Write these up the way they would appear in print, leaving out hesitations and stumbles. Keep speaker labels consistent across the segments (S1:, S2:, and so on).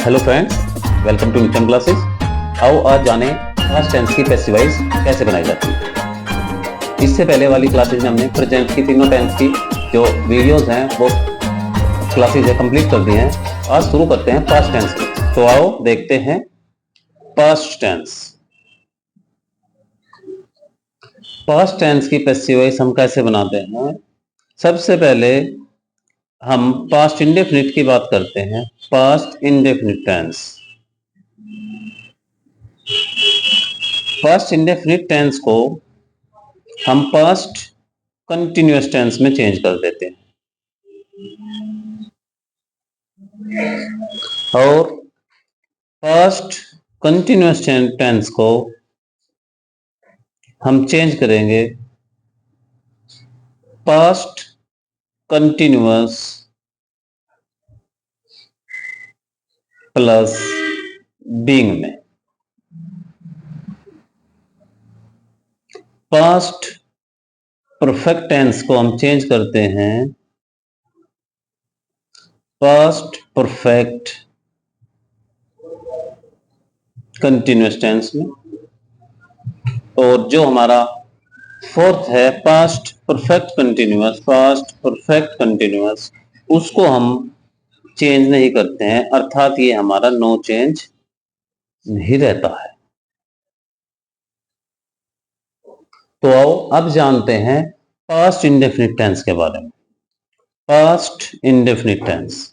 S1: Hello friends, welcome to Newton classes. आओ आज जाने पास्ट टेंस की पैसिवाइज कैसे बनाई जाती है। इससे पहले वाली क्लासेज में हमने प्रेजेंट की तीनों टेंस की जो वीडियोस हैं वो क्लासेज है कंप्लीट कर दी हैं। आज शुरू करते हैं पास्ट टेंस की। तो आओ देखते हैं पास्ट टेंस। पास्ट टेंस की पैसिवाइज हम कैसे बनाते हैं। सबसे पहले हम पास्ट इंडेफिनिट की बात करते हैं। Past indefinite tense. Past indefinite tense को हम पास्ट कंटिन्यूअस टेंस में चेंज कर देते हैं और पास्ट कंटिन्यूअस टेंस को हम चेंज करेंगे पास्ट कंटिन्यूअस प्लस बीइंग में। पास्ट परफेक्ट टेंस को हम चेंज करते हैं पास्ट परफेक्ट कंटिन्यूअस टेंस में। और जो हमारा फोर्थ है past perfect continuous, past perfect continuous, उसको हम चेंज नहीं करते हैं, अर्थात ये हमारा नो चेंज नहीं रहता है। तो आओ अब जानते हैं पास्ट इंडेफिनिट टेंस के बारे में। Past indefinite tense.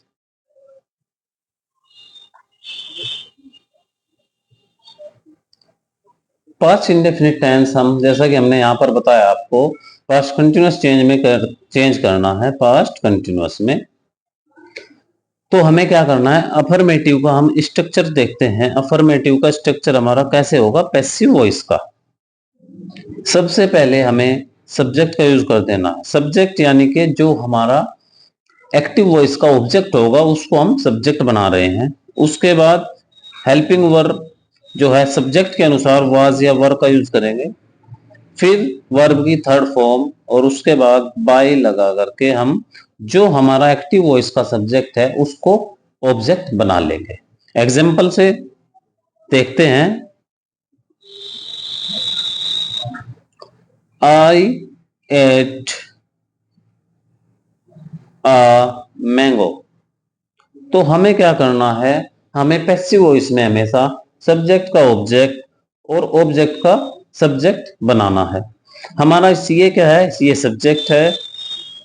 S1: Past indefinite tense हम जैसा कि हमने यहां पर बताया आपको पास्ट कंटिन्यूअस चेंज करना है पास्ट कंटिन्यूअस में। तो हमें क्या करना है, अफर्मेटिव का हम स्ट्रक्चर देखते हैं। अफर्मेटिव का स्ट्रक्चर हमारा कैसे होगा, पैसिव वॉइस का। सबसे पहले हमें सब्जेक्ट का यूज कर देना है। सब्जेक्ट यानी कि जो हमारा एक्टिव वॉइस का ऑब्जेक्ट होगा उसको हम सब्जेक्ट बना रहे हैं। उसके बाद हेल्पिंग वर्ब जो है सब्जेक्ट के अनुसार वाज या वर का यूज करेंगे। फिर वर्ब की थर्ड फॉर्म और उसके बाद बाय लगा करके हम जो हमारा एक्टिव वॉइस का सब्जेक्ट है उसको ऑब्जेक्ट बना लेंगे। एग्जाम्पल से देखते हैं। आई एट अ मैंगो। तो हमें क्या करना है, हमें पैसिव वॉइस में हमेशा सब्जेक्ट का ऑब्जेक्ट और ऑब्जेक्ट का सब्जेक्ट बनाना है। हमारा ये क्या है, ये सब्जेक्ट है,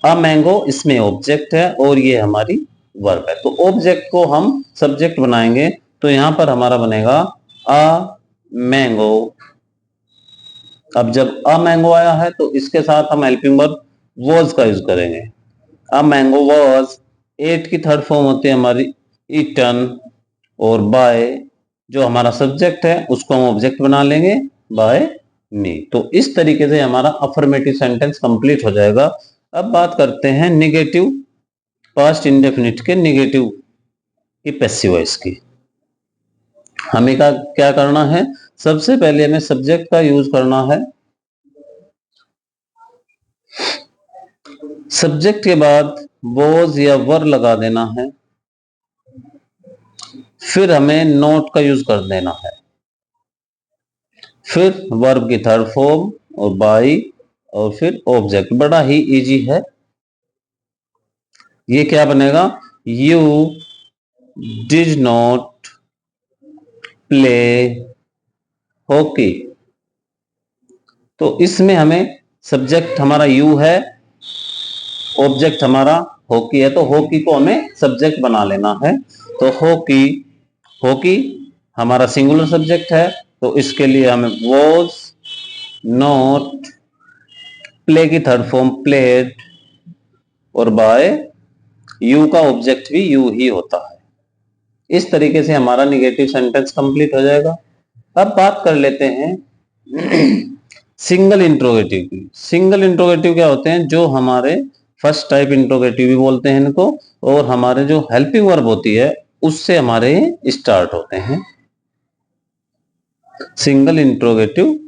S1: अ मैंगो इसमें ऑब्जेक्ट है और ये हमारी वर्ब है। तो ऑब्जेक्ट को हम सब्जेक्ट बनाएंगे तो यहां पर हमारा बनेगा अ मैंगो। अब जब अ मैंगो आया है तो इसके साथ हम हेल्पिंग वर्ब वॉज का यूज करेंगे। A mango was. एट की थर्ड फॉर्म होती है हमारी ईटन और बाय जो हमारा सब्जेक्ट है उसको हम ऑब्जेक्ट बना लेंगे बाय मी। तो इस तरीके से हमारा अफर्मेटिव सेंटेंस कंप्लीट हो जाएगा। अब बात करते हैं निगेटिव पास्ट इंडेफिनिट के निगेटिव की पैसिव वॉइस की। हमें क्या करना है, सबसे पहले हमें सब्जेक्ट का यूज करना है। सब्जेक्ट के बाद वॉज या वर लगा देना है। फिर हमें नोट का यूज कर देना है। फिर वर्ब की थर्ड फॉर्म और बाई और फिर ऑब्जेक्ट। बड़ा ही इजी है। ये क्या बनेगा, you did not play hockey. तो इसमें हमें सब्जेक्ट हमारा यू है, ऑब्जेक्ट हमारा हॉकी है, तो हॉकी को हमें सब्जेक्ट बना लेना है। तो हॉकी, हॉकी हमारा सिंगुलर सब्जेक्ट है तो इसके लिए हमें वॉज नॉट, प्ले की थर्ड फॉर्म प्लेड और बाय यू का ऑब्जेक्ट भी यू ही होता है। इस तरीके से हमारा निगेटिव सेंटेंस कंप्लीट हो जाएगा। अब बात कर लेते हैं सिंगल इंट्रोगेटिव की। सिंगल इंट्रोगेटिव क्या होते हैं, जो हमारे फर्स्ट टाइप इंट्रोगेटिव भी बोलते हैं इनको, और हमारे जो हेल्पिंग वर्ब होती है उससे हमारे स्टार्ट होते हैं सिंगल इंट्रोगेटिव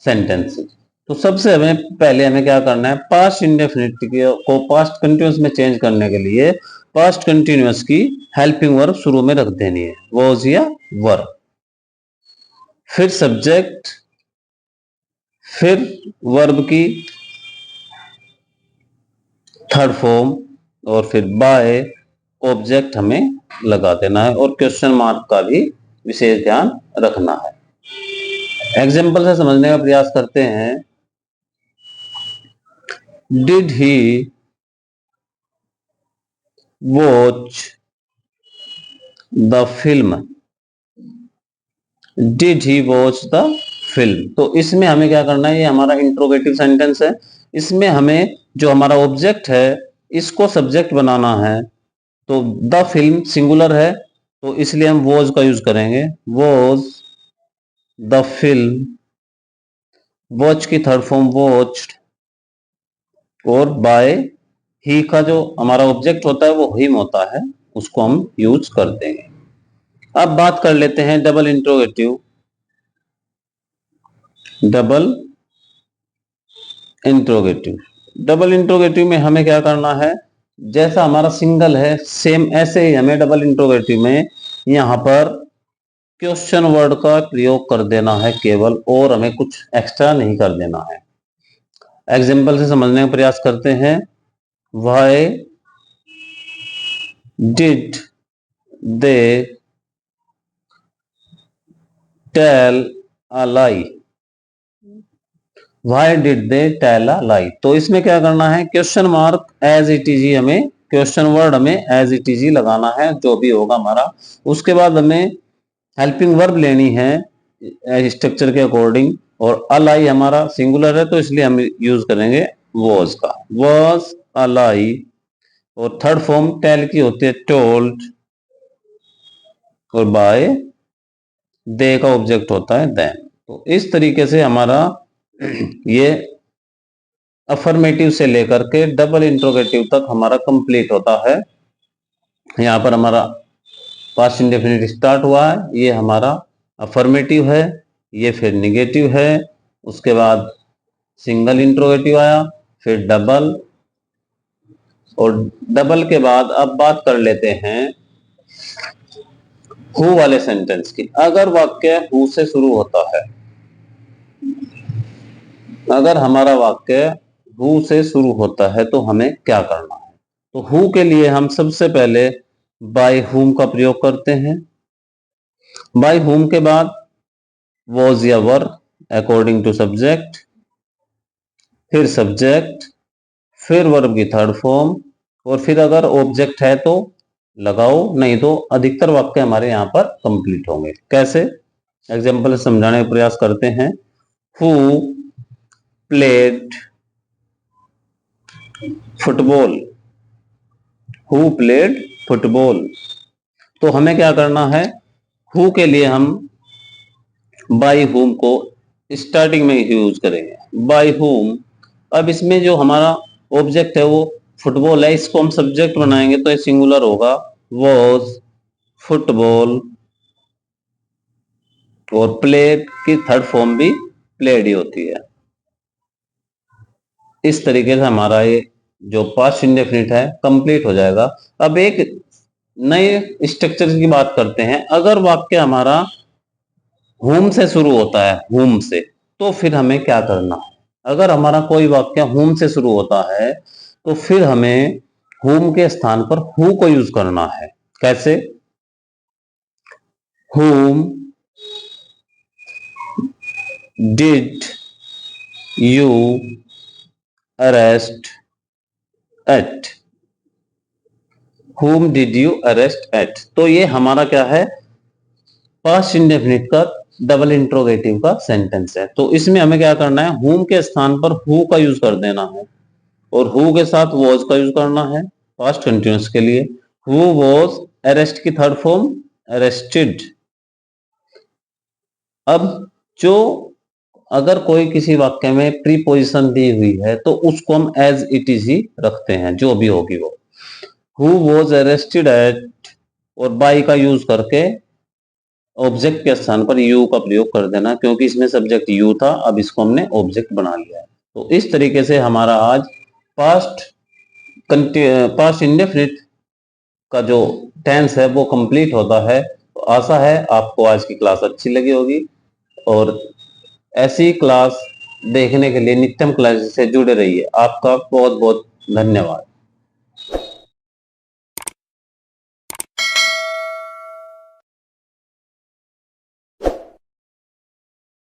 S1: सेंटेंसेस। तो सबसे हमें क्या करना है, पास्ट इंडेफिनिट को पास्ट कंटिन्यूअस में चेंज करने के लिए पास्ट कंटिन्यूअस की हेल्पिंग वर्ब शुरू में रख देनी है, वॉज या वर, फिर सब्जेक्ट, फिर वर्ब की थर्ड फॉर्म और फिर बाय ऑब्जेक्ट हमें लगा देना है और क्वेश्चन मार्क का भी विशेष ध्यान रखना है। एग्जाम्पल से समझने का प्रयास करते हैं। Did he watch the film, did he watch the film. तो इसमें हमें क्या करना है, ये हमारा इंट्रोगेटिव सेंटेंस है, इसमें हमें जो हमारा ऑब्जेक्ट है इसको सब्जेक्ट बनाना है। तो द फिल्म सिंगुलर है तो इसलिए हम वॉज का यूज करेंगे, वॉज द फिल्म, वॉच की थर्ड फॉर्म वॉच्ड, और बाय ही का जो हमारा ऑब्जेक्ट होता है वो हिम होता है, उसको हम यूज कर देंगे। अब बात कर लेते हैं double interrogative. Double interrogative, double interrogative में हमें क्या करना है, जैसा हमारा सिंगल है सेम ऐसे ही हमें डबल इंट्रोगेटिव में यहां पर क्वेश्चन वर्ड का प्रयोग कर देना है केवल, और हमें कुछ एक्स्ट्रा नहीं कर देना है। एग्जाम्पल से समझने का प्रयास करते हैं। Why did they tell a lie, why did they tell a lie. तो इसमें क्या करना है, question mark as it is, हमें क्वेश्चन वर्ड हमें एज इट इज लगाना है जो भी होगा हमारा। उसके बाद हमें हेल्पिंग वर्ब लेनी है स्ट्रक्चर के अकॉर्डिंग, और अलाई हमारा सिंगुलर है तो इसलिए हम यूज करेंगे वॉज का, वॉज अलाई। और थर्ड फॉर्म टेल की होती है टोल्ड, और बाय दे का ऑब्जेक्ट होता है देन। तो इस तरीके से हमारा ये अफर्मेटिव से लेकर के डबल इंट्रोगेटिव तक हमारा कंप्लीट होता है। यहाँ पर हमारा पास्ट इंडेफिनिट स्टार्ट हुआ है, ये हमारा अफर्मेटिव है, ये फिर निगेटिव है, उसके बाद सिंगल इंट्रोगेटिव आया, फिर डबल, और डबल के बाद अब बात कर लेते हैं हु वाले सेंटेंस की। अगर वाक्य हु से शुरू होता है, अगर हमारा वाक्य हु से शुरू होता है तो हमें क्या करना है। तो हु के लिए हम सबसे पहले बाय हुम का प्रयोग करते हैं। बाय हुम के बाद वॉज या वर अकॉर्डिंग टू सब्जेक्ट, फिर सब्जेक्ट, फिर वर्ब की थर्ड फॉर्म, और फिर अगर ऑब्जेक्ट है तो लगाओ, नहीं तो अधिकतर वाक्य हमारे यहाँ पर कंप्लीट होंगे। कैसे, एग्जाम्पल समझाने का प्रयास करते हैं। Who played football, who played football. तो हमें क्या करना है, हु के लिए हम बाय हुम को स्टार्टिंग में यूज करेंगे, बाय हुम। अब इसमें जो हमारा ऑब्जेक्ट है वो फुटबॉल है, इसको हम सब्जेक्ट बनाएंगे तो ये सिंगुलर होगा, वॉज फुटबॉल, और प्लेड की थर्ड फॉर्म भी प्लेड ही होती है। इस तरीके से हमारा ये जो पास्ट इंडेफिनिट है कंप्लीट हो जाएगा। अब एक नए स्ट्रक्चर की बात करते हैं। अगर वाक्य हमारा हुम से शुरू होता है, हुम से, तो फिर हमें क्या करना है। अगर हमारा कोई वाक्य हुम से शुरू होता है तो फिर हमें हुम के स्थान पर हु को यूज करना है। कैसे, whom did you arrest at, whom did you arrest at। तो ये हमारा क्या है, पास्ट इंडेफिनिट का डबल इंट्रोगेटिव का सेंटेंस है। तो इसमें हमें क्या करना है, whom के स्थान पर who का यूज कर देना है, और who के साथ was का यूज करना है पास्ट कंटिन्यूअस के लिए। who was arrest की थर्ड फॉर्म arrested। अब जो अगर कोई किसी वाक्य में प्रीपोजिशन दी हुई है तो उसको हम एज इट इज ही रखते हैं, जो भी होगी वो। Who was arrested at, और बाई का यूज करके ऑब्जेक्ट के स्थान पर यू का प्रयोग कर देना, क्योंकि इसमें सब्जेक्ट यू था, अब इसको हमने ऑब्जेक्ट बना लिया है। तो इस तरीके से हमारा आज पास्ट पास्ट इंडेफिनिट का जो टेंस है वो कंप्लीट होता है। तो आशा है आपको आज की क्लास अच्छी लगी होगी, और ऐसी क्लास देखने के लिए नित्यम क्लास से जुड़े रहिए। आपका बहुत बहुत धन्यवाद।